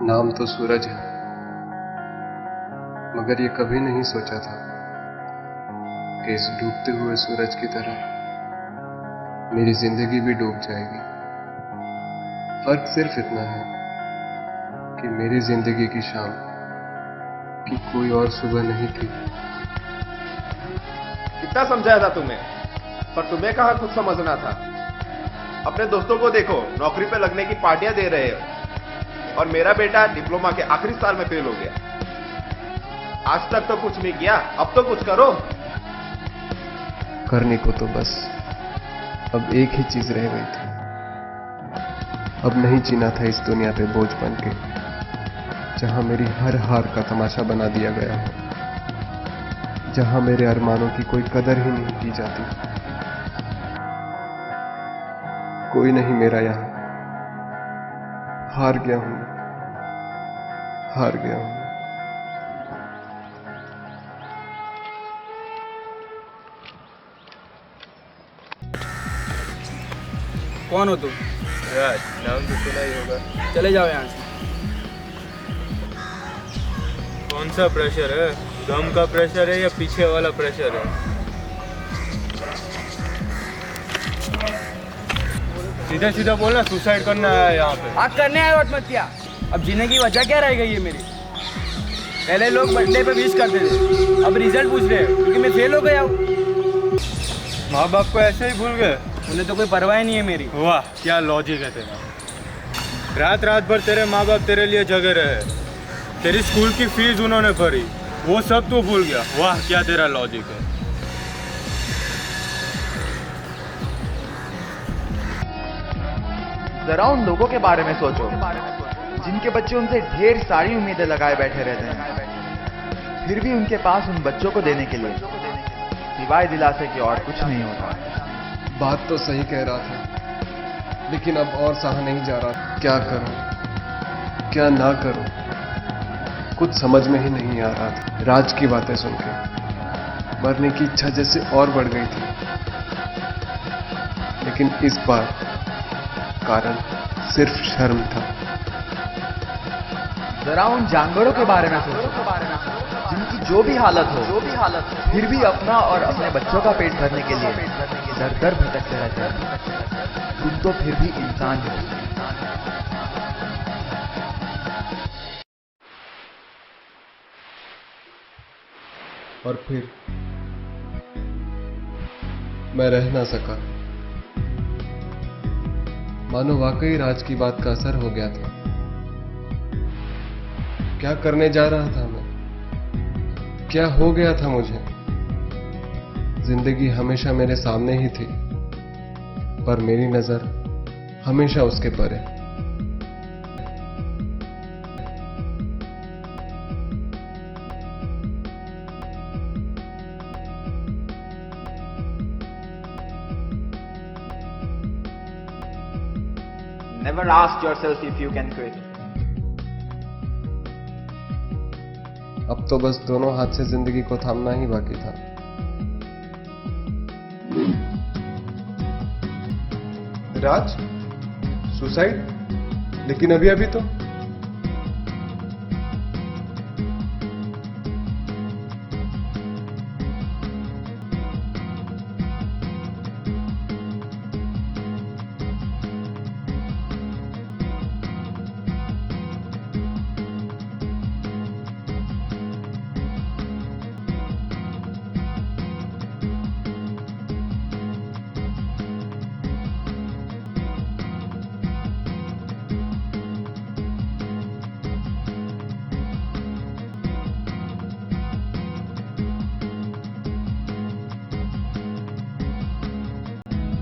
नाम तो सूरज है, मगर ये कभी नहीं सोचा था कि इस डूबते हुए सूरज की तरह मेरी जिंदगी भी डूब जाएगी। फर्क सिर्फ इतना है कि मेरी जिंदगी की शाम की कोई और सुबह नहीं थी। कितना समझाया था तुम्हें, पर तुम्हें कहाँ कुछ समझना था। अपने दोस्तों को देखो, नौकरी पे लगने की पार्टियां दे रहे हो, और मेरा बेटा डिप्लोमा के आखिरी साल में फेल हो गया। आज तक तो कुछ नहीं किया, अब तो कुछ करो। करने को तो बस अब एक ही चीज रह गई थी। अब नहीं जीना था इस दुनिया पे बोझ बन के, जहां मेरी हर हार का तमाशा बना दिया गया हो, जहां मेरे अरमानों की कोई कदर ही नहीं की जाती। कोई नहीं मेरा यहां, हार गया हूं, हार गया हूं। कौन हो तुम? राज, नाम तो सुना ही होगा। चले जाओ यहाँ से। कौन सा प्रेशर है? गम का प्रेशर है या पीछे वाला प्रेशर है? सीधा सीधा बोलना, सुसाइड करना है यहाँ पे। आग करने आए आत्महत्या। अब जीने की वजह क्या रह गई है मेरी? पहले लोग बर्थडे पे विश करते थे, अब रिजल्ट पूछ रहे हैं क्योंकि मैं फेल हो गया हूँ। माँ बाप को ऐसे ही भूल गए? उन्हें तो कोई परवाह ही नहीं है मेरी। वाह, क्या लॉजिक है तेरा। रात रात भर तेरे माँ बाप तेरे लिए जगे रहे, तेरी स्कूल की फीस उन्होंने भरी, वो सब तू भूल गया। वाह, क्या तेरा लॉजिक है। जरा उन लोगों के बारे में सोचो जिनके बच्चे उनसे ढेर सारी उम्मीदें लगाए बैठे रहते हैं, फिर भी उनके पास उन बच्चों को देने के लिए सिवाय दिलासे की और कुछ नहीं होता। बात तो सही कह रहा था, लेकिन अब और सहा नहीं जा रहा। क्या करूं, क्या ना करूं, कुछ समझ में ही नहीं आ रहा था। राज की बातें सुन के मरने की इच्छा जैसे और बढ़ गई थी, लेकिन इस बार कारण सिर्फ शर्म था। जरा उन जानवरों के बारे में सोचो जिनकी जो भी हालत हो फिर भी अपना और अपने बच्चों का पेट भरने के लिए दर दर भटकते रहते हैं। तुम तो फिर भी इंसान हो। और फिर मैं रह ना सका, मानो वाकई राज की बात का असर हो गया था। क्या करने जा रहा था मैं, क्या हो गया था मुझे? जिंदगी हमेशा मेरे सामने ही थी, पर मेरी नजर हमेशा उसके परे। Never ask yourself if you can quit. अब तो बस दोनों हाथ से जिंदगी को थामना ही बाकी था। राज, सुसाइड? लेकिन अभी अभी तो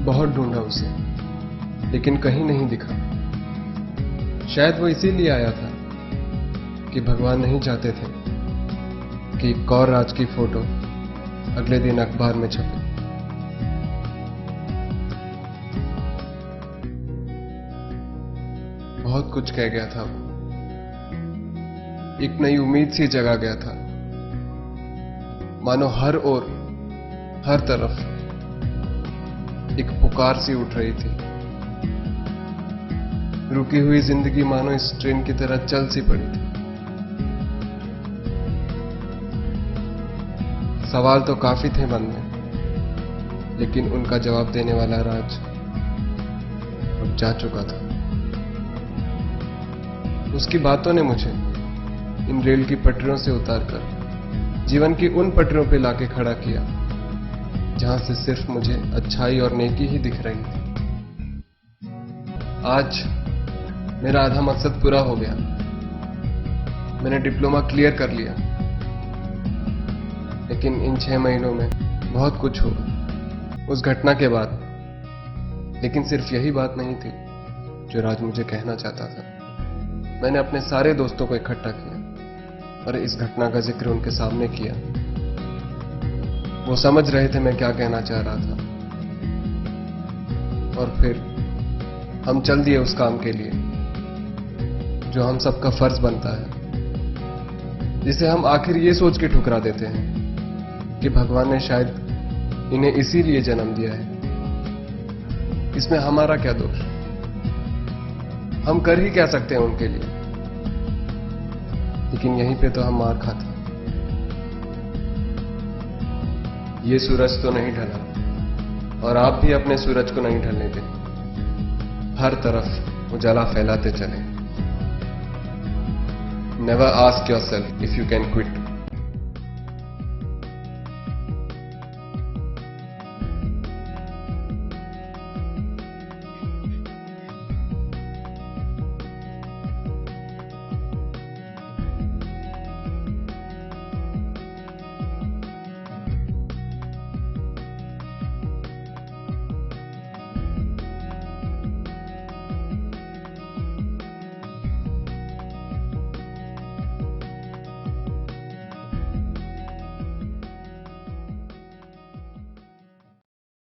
बहुत ढूंढा उसे, लेकिन कहीं नहीं दिखा। शायद वो इसीलिए आया था कि भगवान नहीं चाहते थे कि एक और राज की फोटो अगले दिन अखबार में छपे। बहुत कुछ कह गया था वो, एक नई उम्मीद सी जगा गया था, मानो हर ओर, हर तरफ एक पुकार सी उठ रही थी। रुकी हुई जिंदगी मानो इस ट्रेन की तरह चल सी पड़ी थी। सवाल तो काफी थे मन में, लेकिन उनका जवाब देने वाला राज अब जा चुका था। उसकी बातों ने मुझे इन रेल की पटरियों से उतारकर जीवन की उन पटरियों पे लाके खड़ा किया जहां से सिर्फ मुझे अच्छाई और नेकी ही दिख रही थी। आज मेरा आधा मकसद पूरा हो गया। मैंने डिप्लोमा क्लियर कर लिया, लेकिन इन 6 महीनों में बहुत कुछ हुआ उस घटना के बाद। लेकिन सिर्फ यही बात नहीं थी जो राज मुझे कहना चाहता था। मैंने अपने सारे दोस्तों को इकट्ठा किया और इस घटना का जिक्र उनके सामने किया। वो समझ रहे थे मैं क्या कहना चाह रहा था, और फिर हम चल दिए उस काम के लिए जो हम सबका फर्ज बनता है, जिसे हम आखिर ये सोच के ठुकरा देते हैं कि भगवान ने शायद इन्हें इसीलिए जन्म दिया है। इसमें हमारा क्या दोष? हम कर ही क्या सकते हैं उनके लिए? लेकिन यहीं पे तो हम मार खाते। ये सूरज तो नहीं ढला और आप भी अपने सूरज को नहीं ढलने दें। हर तरफ उजाला फैलाते चलें। Never ask yourself if you can quit.